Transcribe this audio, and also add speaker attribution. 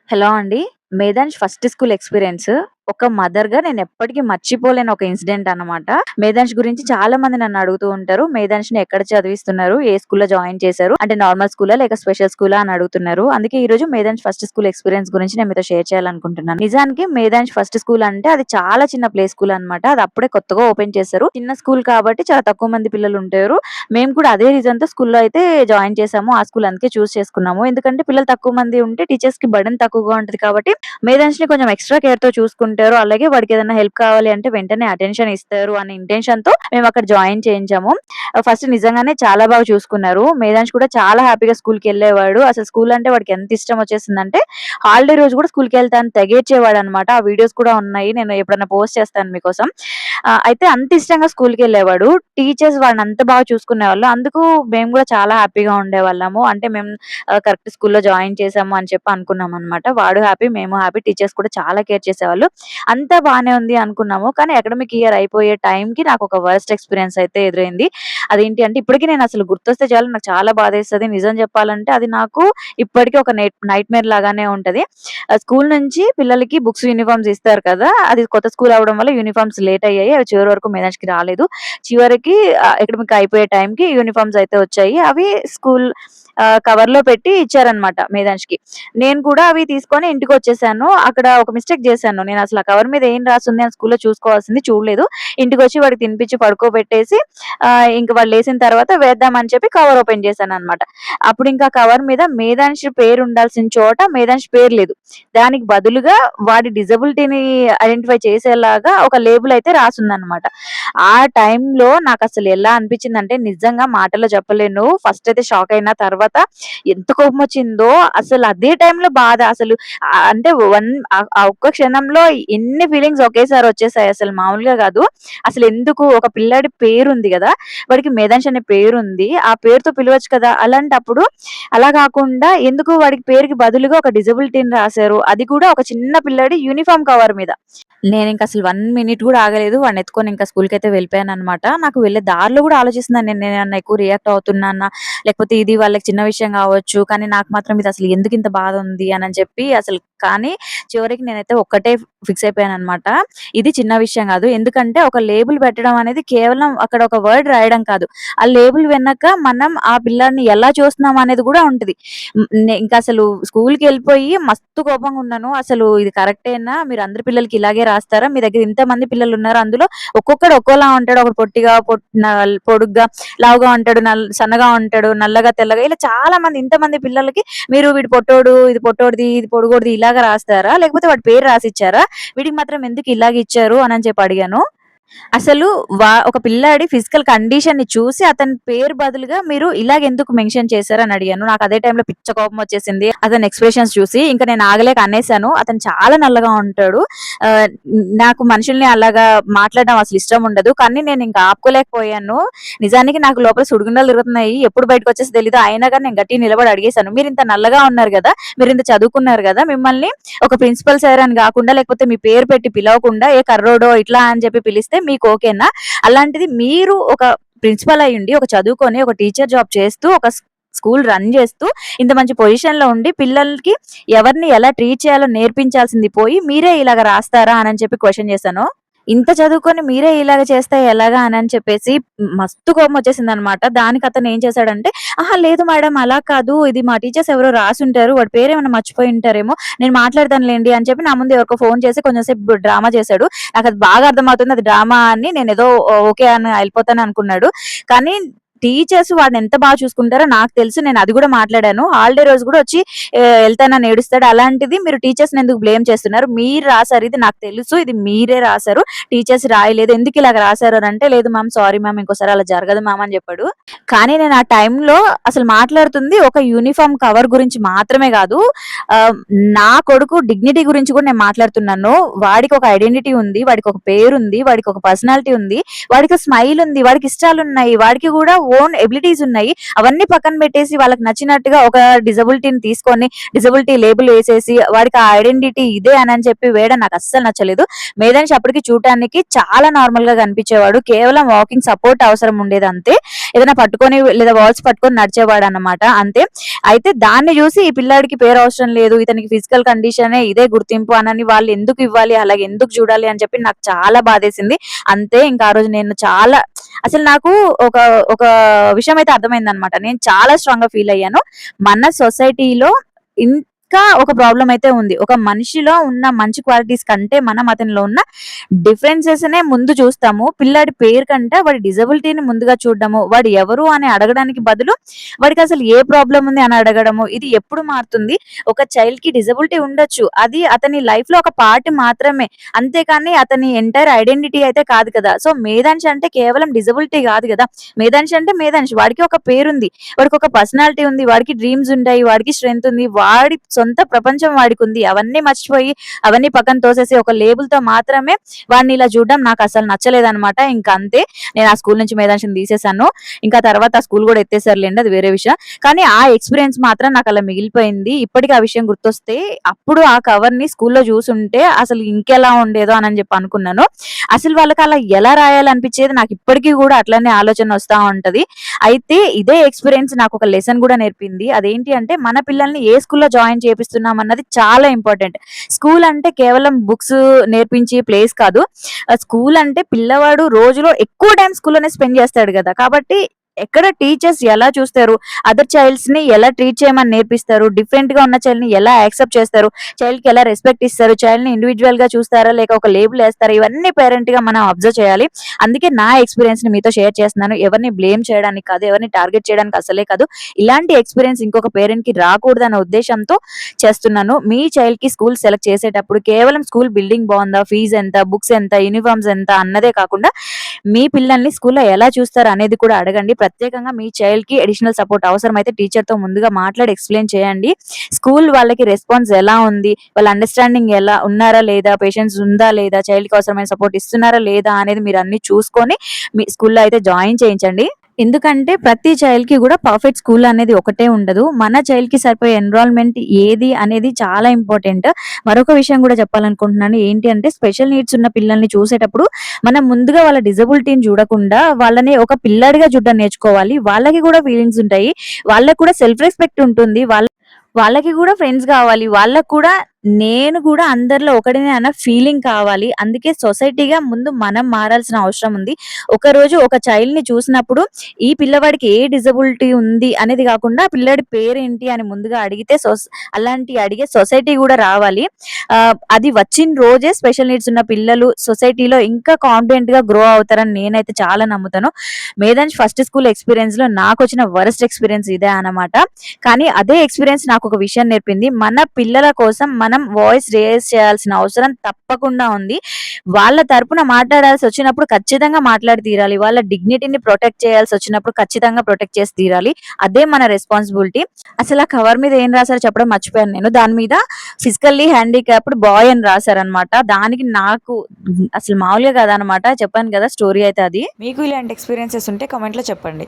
Speaker 1: Hello అండి. Medhansh first school experience ఒక మదర్‌గా నేనెప్పటికి మర్చిపోలేని ఒక ఇన్సిడెంట్ అన్నమాట. మేధాంష్ గురించి చాలా మంది నన్ను అడుగుతూ ఉంటారు. మేధాంష్‌ని ఎక్కడ చదివిస్తున్నారు? ఏ స్కూల్‌లో జాయిన్ చేశారు? అంటే నార్మల్ స్కూలా? లేక స్పెషల్ స్కూలా? అని అడుగుతున్నారు. అందుకే ఈరోజు మేధాంష్ ఫస్ట్ స్కూల్ ఎక్స్‌పీరియన్స్ గురించి నేను మీతో షేర్ చేయాలనుకుంటున్నాను. నిజానికి మేధాంష్ ఫస్ట్ స్కూల్ అంటే అది చాలా చిన్న ప్లే స్కూల్ అన్నమాట. అది అప్పుడే కొత్తగా ఓపెన్ చేశారు. చిన్న స్కూల్ కాబట్టి చాలా తక్కువ మంది పిల్లలుంటారు. మేము కూడా అదే రీజన్‌తో స్కూల్‌లో అయితే జాయిన్ చేశాము. ఆ స్కూల్ అందుకే చేసుకున్నాము. ఎందుకంటే పిల్లలు తక్కువ మంది ఉంటే టీచర్స్‌కి బర్డెన్ తక్కువగా ఉంటది కాబట్టి మేధాంష్‌ని కొంచెం ఎక్స్‌ట్రా కేర్‌తో చూసుకుంటారు. అలాగే వాడికేదైనా హెల్ప్ కావాలి అంటే వెంటనే అటెన్షన్ ఇస్తారు అనే ఇంటెన్షన్‌తో మేమక్కడ జాయిన్ చేయించాము. ఫస్ట్ నిజంగానే చాలా బాగా చూసుకున్నారు. మేధాంష్ కూడా చాలా హ్యాపీగా స్కూల్‌కెళ్ళేవాడు. అసలు స్కూల్ అంటే వాడికి ఎంత ఇష్టం వచ్చేసిందంటే హాలిడే రోజు కూడా స్కూల్‌కెళ్తా అని తెగేడ్చేవాడనమాట. ఆ వీడియోస్ కూడా ఉన్నాయి. నేను ఎప్పుడైనా పోస్ట్ చేస్తాను మీకోసం. అయితే అంత ఇష్టంగా స్కూల్‌కెళ్ళేవాడు. టీచర్స్ వాడిని అంత బాగా చూసుకునేవాళ్ళు. అందుకు మేము కూడా చాలా హ్యాపీగా ఉండేవాళ్ళము. అంటే మేము కరెక్ట్ స్కూల్‌లో జాయిన్ చేశాము అని చెప్పి అనుకున్నామనమాట. వాడు హ్యాపీ, మేము హ్యాపీ. టీచర్స్ కూడా చాలా కేర్ చేసేవాళ్ళు. అంతా బానే ఉంది అనుకున్నాము. కానీ అకాడమిక్ ఇయర్ అయిపోయే టైంకి నాకొక వరస్ట్ ఎక్స్‌పీరియన్స్ అయితే ఎదురైంది. అదేంటి అంటే ఇప్పటికి నేనసలు గుర్తొస్తే చాలు నాకు చాలా బాధేస్తది. నిజం చెప్పాలంటే అది నాకు ఇప్పటికి ఒక నైట్‌మేర్ లాగానే ఉంటది. స్కూల్ నుంచి పిల్లలకి బుక్స్, యూనిఫార్మ్స్ ఇస్తారు కదా! అది కొత్త స్కూల్ అవ్వడం వల్ల యూనిఫార్మ్స్ లేట్ అయ్యాయి. అవి చివరి వరకు మేనేజ్‌కి రాలేదు. చివరికి అకాడమిక్ అయిపోయే టైంకి యూనిఫార్మ్స్ అయితే వచ్చాయి. అవి స్కూల్ కవర్‌లో పెట్టి ఇచ్చారన్నమాట మేధాంష్‌కి. నేను కూడా అవి తీసుకొని ఇంటికొచ్చేసాను. అక్కడ ఒక మిస్టేక్ చేశాను. నేనసల ఆ కవర్ మీద ఏం రాసుంది అని స్కూల్‌లో చూసుకోవాల్సింది చూడలేదు. ఇంటికొచ్చి వాడికి తినిపించి పడుకోబెట్టేసి ఇంక వాళ్ళు లేసిన తర్వాత వేద్దామని చెప్పి కవర్ ఓపెన్ చేశానన్నమాట. అప్పుడింకా కవర్ మీద మేధాంష్ పేరు ఉండాల్సిన చోట మేధాంష్ పేరు లేదు. దానికి బదులుగా వాడి డిజబిలిటీని ఐడెంటిఫై చేసేలాగా ఒక లేబుల్ అయితే రాసుందన్నమాట. ఆ టైంలో నాకసలు ఎలా అనిపించిందంటే నిజంగా మాటల్లో చెప్పలేను. ఫస్ట్ అయితే షాక్ అయిన. తర్వాత ఎంత కోపమొచ్చిందో అసలు అదే టైంలో బాధ అసలు అంటే ఆ ఒక్క క్షణంలో ఎన్ని ఫీలింగ్స్ ఒకేసారి వచ్చేసాయి అసలు మామూలుగా కాదు. అసలెందుకు ఒక పిల్లాడి పేరుంది గదా! వాడికి మేధాంష్ అనే పేరుంది. ఆ పేరుతో పిలవచ్చు కదా! అలాంటప్పుడు అలా కాకుండా ఎందుకు వాడికి పేరుకి బదులుగా ఒక డిజబిలిటీని రాసారు. అది కూడా ఒక చిన్న పిల్లాడి యూనిఫార్మ్ కవర్ మీద. నేనింకసలు 1 మినిట్ గూడా ఆగలేదు. వాడినెత్తుకొని ఇంకా స్కూలుకైతే వెళ్ళిపోయాననమాట. నాకు వెళ్ళే దారిలో గూడా ఆలోచిస్తున్నాను నేనేమన్నా ఎక్కువ రియాక్ట్ అవుతున్నానా? లేకపోతే ఇది వాళ్ళకి చిన్న విషయం గావచ్చు. కానీ నాకు మాత్రం ఇదసలు ఎందుకింత బాధుంది అనని చెప్పి కానీ చివరికి నేనైతే ఒక్కటే ఫిక్స్ అయిపోయాననమాట. ఇది చిన్న విషయం గాదు. ఎందుకంటే ఒక లేబుల్ పెట్టడం అనేది కేవలం అక్కడ ఒక వర్డ్ రాయడం కాదు. ఆ లేబుల్ వెనక మనం ఆ పిల్లాడిని ఎలా చూస్తున్నాం అనేది గూడా ఉంటది. ఇంకసలు స్కూలుకెళ్ళిపోయి మస్తు కోపంగున్నాను. అసలు ఇది కరెక్టేనా? మీరందరి పిల్లలకి ఇలాగే రాస్తారా? మీ దగ్గర ఇంతమంది పిల్లలున్నారు. అందులో ఒక్కొక్కడు ఒక్కోలా ఉంటాడు. ఒకడు పొట్టిగా, పొడుగ్గా, లావుగా ఉంటాడు. సన్నగా ఉంటాడు. నల్లగా, తెల్లగా ఇలా చాలా మంది ఇంతమంది పిల్లలకి మీరు వీడు పొట్టోడు, ఇది పొట్టోడిది, ఇది పొడుగోడిది ఇలాగా రాస్తారా? లేకపోతే వాడి పేరు రాసిచ్చారా? వీడికి మాత్రం ఎందుకు ఇలాగిచ్చారు అనని చెప్పి అడిగాను. అసలు ఒక పిల్లాడి ఫిజికల్ కండిషన్‌ని చూసి అతని పేరు బదులుగా మీరు ఇలాగెందుకు మెన్షన్ చేశారని అడిగాను. నాకు అదే టైంలో పిచ్చ కోపమొచ్చేసింది. అతని ఎక్స్‌ప్రెషన్స్ చూసి. ఇంక నేను ఆగలేక అనేసాను. అతను చాలా నల్లగా ఉంటాడు. ఆహ్, నాకు మనుషుల్ని అలాగా మాట్లాడడం అసలు ఇష్టం ఉండదు. కానీ నేనింక ఆపుకోలేకపోయాను. నిజానికి నాకు లోపల సుడిగుండాలు తిరుగుతున్నాయి. ఎప్పుడు బయటకొచ్చేస్తదో తెలీదు. అయినా గాని నేను గట్టిగా నిలబడి అడిగేసాను. మీరింత నల్లగా ఉన్నారు గదా! మీరింత చదువుకున్నారు గదా! మిమ్మల్ని ఒక ప్రిన్సిపల్ సార్ అని గాకుండా లేకపోతే మీ పేరు పెట్టి పిలవకుండా ఏ కర్రోడో ఇట్లా అని చెప్పి పిలిస్తే మీకు ఓకేనా? అలాంటిది మీరు ఒక ప్రిన్సిపల్ అయ్యుండి, ఒక చదువుకొని, ఒక టీచర్ జాబ్ చేస్తూ, ఒక స్కూల్ రన్ చేస్తూ, ఇంత మంచి పొజిషన్‌లో ఉండి పిల్లలకి ఎవరిని ఎలా ట్రీట్ చేయాలో నేర్పించాల్సింది పోయి మీరే ఇలాగ రాస్తారా అనని చెప్పి క్వెషన్ చేశాను. ఇంత చదువుకొని మీరే ఇలాగ చేస్తే ఎలాగా అనని చెప్పేసి మస్తు కోపమొచ్చేసిందనమాట. దానికి అతను ఏం చేశాడంటే, "అహా! లేదు మేడం అలా కాదు. ఇది మా టీచర్స్ ఎవరో రాసుంటారు. వాడి పేరేమన్నా మర్చిపోయి ఉంటారేమో. నేను మాట్లాడతానులెండి" అని చెప్పి నా ముందు ఎవరికో ఫోను చేసి కొంచెం సేపు డ్రామా చేశాడు. నాకది బాగా అర్థమవుతుంది. అది డ్రామా అని నేనేదో ఓకే అని ఎళ్ళిపోతాననుకున్నాడు. కానీ టీచర్స్ వాడినెంత చూసుకుంటారో నాకు తెలుసు. నేనది గూడా మాట్లాడాను. హాలిడే రోజు గూడా వచ్చి ఎళ్తానని ఏడుస్తాడు. అలాంటిది మీరు టీచర్స్‌ని ఎందుకు బ్లేమ్ చేస్తున్నారు? మీరు రాసారు. ఇది నాకు తెలుసు. ఇది మీరే రాసారు. టీచర్స్ రాయలేదు. ఎందుకిలాగ రాసారు అనంటే, "లేదు మ్యామ్. Sorry ma'am. ఇంకోసారి అలా జరగదు మ్యామ్" అని జెప్పాడు. కానీ నేను ఆ టైంలో అసలు మాట్లాడుతుంది ఒక యూనిఫార్మ్ కవర్ గురించి మాత్రమే గాదు. ఆహ్, నా కొడుకు డిగ్నిటీ గురించి గూడా నేను మాట్లాడుతున్నాను. వాడికొక ఐడెంటిటీ ఉంది. వాడికొక పేరుంది. వాడికొక పర్సనాలిటీ ఉంది. వాడికి స్మైల్ ఉంది. వాడికి ఇష్టాలున్నాయి. వాడికి గూడా ఓన్ ఎబిలిటీస్ ఉన్నాయి. అవన్నీ పక్కన పెట్టేసి వాళ్ళకి నచ్చినట్టుగా ఒక డిజబిలిటీని తీసుకొని డిజబిలిటీ లేబుల్ ఏసేసి వాడికి ఆ ఐడెంటిటీ ఇదే అనని చెప్పి వేయడం నాకు అస్సలు నచ్చలేదు. మేధాంష్ అప్పటికి చూడటానికి చాలా నార్మల్‌గా కనిపించేవాడు. కేవలం వాకింగ్ సపోర్ట్ అవసరం ఉండేదంతే. ఏదైనా పట్టుకొని లేదా వాల్స్ పట్టుకొని నడిచేవాడు అన్నమాట అంతే. అయితే దాన్ని చూసి ఈ పిల్లాడికి పేరు అవసరం లేదు, ఇతనికి ఫిజికల్ కండిషనే ఇదే గుర్తింపు అనని వాళ్ళు ఎందుకు ఇవ్వాలి, అలాగే ఎందుకు చూడాలి అని చెప్పి నాకు చాలా బాధేసింది. అంతే ఇంకా ఆ రోజు నేను చాలా అసలు నాకు ఒక ఒక విషయం అయితే అర్థమైందనమాట. నేను చాలా స్ట్రాంగ్‌గా ఫీల్ అయ్యాను. మన సొసైటీలో ఇంకా ఒక ప్రాబ్లమ్ అయితే ఉంది. ఒక మనిషిలో ఉన్న మంచి క్వాలిటీస్ కంటే మనం అతనిలో ఉన్న డిఫరెన్సెస్‌నే ముందు చూస్తాము. పిల్లాడి పేరు కంటే వాడి డిజబిలిటీని ముందుగా చూడడము, వాడు ఎవరు అని అడగడానికి బదులు వాడికి అసలు ఏ ప్రాబ్లమ్ ఉంది అని అడగడము. ఇది ఎప్పుడు మారుతుంది? ఒక చైల్డ్‌కి డిజబిలిటీ ఉండొచ్చు. అది అతని లైఫ్‌లో ఒక పార్ట్ మాత్రమే. అంతేకాని అతని ఎంటైర్ ఐడెంటిటీ అయితే కాదు కదా! సో, మేధాంశ అంటే కేవలం డిజబిలిటీ కాదు గదా! మేధాంశ అంటే మేధాంశ్. వాడికి ఒక పేరుంది. వాడికి ఒక పర్సనాలిటీ ఉంది. వాడికి డ్రీమ్స్ ఉంటాయి. వాడికి స్ట్రెంగ్త్ ఉంది. వాడి సొంత ప్రపంచం వాడికుంది. అవన్నీ మర్చిపోయి, అవన్నీ పక్కన తోసేసి ఒక లేబుల్‌తో మాత్రమే వాడిని ఇలా చూడడం నాకసలు నచ్చలేదనమాట. ఇంక అంతే. నేను ఆ స్కూల్ నుంచి మేధాంశని తీసేసాను. ఇంకా తర్వాత ఆ స్కూల్ గూడా ఎత్తేసారులెండి. అది వేరే విషయం. కానీ ఆ ఎక్స్‌పీరియన్స్ మాత్రం నాకలా మిగిలిపోయింది. ఇప్పటికి ఆ విషయం గుర్తొస్తే అప్పుడు ఆ కవర్‌ని స్కూల్‌లో జూసుంటే అసలు ఇంకెలా ఉండేదో అనని జెప్పి అనుకున్నాను. అసలు వాళ్ళకలా ఎలా రాయాలనిపిచ్చేది నాకిప్పటికి గూడా అట్లనే ఆలోచన వస్తా ఉంటది. అయితే ఇదే ఎక్స్‌పీరియన్స్ నాకొక లెసన్ గూడా నేర్పింది. అదేంటి అంటే మన పిల్లల్ని ఏ స్కూల్‌లో జాయిన్ చేపిస్తున్నాం అన్నది చాలా ఇంపార్టెంట్. స్కూల్ అంటే కేవలం బుక్స్ నేర్పించే ప్లేస్ కాదు. స్కూల్ అంటే పిల్లవాడు రోజులో ఎక్కువ టైం స్కూల్‌లోనే స్పెండ్ జేస్తాడు గదా! కాబట్టి ఎక్కడ టీచర్స్ ఎలా చూస్తారు, అదర్ చైల్డ్స్‌ని ఎలా ట్రీట్ చేయమని నేర్పిస్తారు, డిఫరెంట్‌గా ఉన్న చైల్డ్‌ని ఎలా యాక్సెప్ట్ చేస్తారు, చైల్డ్‌కి ఎలా రెస్పెక్ట్ ఇస్తారు, చైల్డ్‌ని ఇండివిడ్యుయల్‌గా చూస్తారా, లేక ఒక లేబుల్ ఏస్తారా, ఇవన్నీ పేరెంట్‌గా మనం అబ్జర్వ్ చేయాలి. అందుకే నా ఎక్స్‌పీరియన్స్‌ని మీతో షేర్ చేస్తున్నాను. ఎవరిని బ్లేమ్ చేయడానికి కాదు, ఎవరిని టార్గెట్ చేయడానికి అసలే కాదు. ఇలాంటి ఎక్స్‌పీరియన్స్ ఇంకొక పేరెంట్‌కి రాకూడదన్న ఉద్దేశ్యంతో చేస్తున్నాను. మీ చైల్డ్‌కి స్కూల్ సెలెక్ట్ చేసేటప్పుడు కేవలం స్కూల్ బిల్డింగ్ బావుందా, ఫీజ్ ఎంత, బుక్స్ ఎంత, యూనిఫార్మ్స్ ఎంత అన్నదే కాకుండా మీ పిల్లల్ని స్కూల్‌లో ఎలా చూస్తారు అనేది కూడా అడగండి. ప్రత్యేకంగా మీ చైల్డ్‌కి అడిషనల్ సపోర్ట్ అవసరమైతే టీచర్‌తో ముందుగా మాట్లాడి ఎక్స్‌ప్లెయిన్ చేయండి. స్కూల్ వాళ్ళకి రెస్పాన్స్ ఎలా ఉంది? వాళ్ళ అండర్‌స్టాండింగ్ ఎలా ఉన్నారా లేదా? పేషెన్స్ ఉందా లేదా? చైల్డ్‌కి అవసరమైన సపోర్ట్ ఇస్తున్నారా లేదా? అనేది మీరన్నీ చూసుకొని మీ స్కూల్‌లో అయితే జాయిన్ చేయించండి. ఎందుకంటే ప్రతి చైల్డ్‌కి గూడా పర్ఫెక్ట్ స్కూల్ అనేది ఒకటే ఉండదు. మన చైల్డ్‌కి సరిపోయే ఎన్విరాన్మెంట్ ఏది అనేది చాలా ఇంపార్టెంట్. మరొక విషయం గూడా చెప్పాలనుకుంటున్నాను. ఏంటి అంటే స్పెషల్ నీడ్స్ ఉన్న పిల్లల్ని చూసేటప్పుడు మనం ముందుగా వాళ్ళ డిజబిలిటీని చూడకుండా వాళ్ళని ఒక పిల్లాడిగా చూడడం నేర్చుకోవాలి. వాళ్ళకి గూడా ఫీలింగ్స్ ఉంటాయి. వాళ్ళకి కూడా సెల్ఫ్ రెస్పెక్ట్ ఉంటుంది. వాళ్ళకి గూడా ఫ్రెండ్స్ గావాలి. వాళ్ళకి కూడా నేను గూడా అందరిలో ఒకడినే అన్న ఫీలింగ్ కావాలి. అందుకే సొసైటీగా ముందు మనం మారాల్సిన అవసరం ఉంది. ఒకరోజు ఒక చైల్డ్‌ని చూసినప్పుడు ఈ పిల్లవాడికి ఏ డిజబిలిటీ ఉంది అనేది గాకుండా ఆ పిల్లాడి పేరేంటి అని ముందుగా అడిగితే అలాంటి అడిగే సొసైటీ గూడా రావాలి. అది వచ్చిన రోజే స్పెషల్ నీడ్స్ ఉన్న పిల్లలు సొసైటీలో ఇంకా కాన్ఫిడెంట్‌గా గ్రో అవుతారని నేనైతే చాలా నమ్ముతాను. మేధాంశ్ ఫస్ట్ స్కూల్ ఎక్స్‌పీరియన్స్‌లో నాకొచ్చిన వరస్ట్ ఎక్స్‌పీరియన్స్ ఇదే అన్నమాట. కానీ అదే ఎక్స్‌పీరియన్స్ నాకొక విషయం నేర్పింది. మన పిల్లల కోసం మనం వాయిస్ రేజ్ చేయాల్సిన అవసరం తప్పకుండా ఉంది. వాళ్ళ తరపున మాట్లాడాల్సొచ్చినప్పుడు ఖచ్చితంగా మాట్లాడి తీరాలి. వాళ్ళ డిగ్నిటీని ప్రొటెక్ట్ చేయాల్సొచ్చినప్పుడు ఖచ్చితంగా ప్రొటెక్ట్ చేసి తీరాలి. అదే మన రెస్పాన్సిబిలిటీ. అసలు ఆ కవర్ మీద ఏం రాసారో చెప్పడం మర్చిపోయాను నేను. దాని మీద ఫిజికల్లీ హ్యాండిక్యాప్డ్ బాయ్ అని రాసారనమాట. దానికి నాకు అసలు మామూలుగా కాదనమాట. చెప్పాను కదా స్టోరీ అయితే అది. మీకు ఇలాంటి ఎక్స్‌పీరియన్సెస్ ఉంటే కామెంట్‌లో చెప్పండి.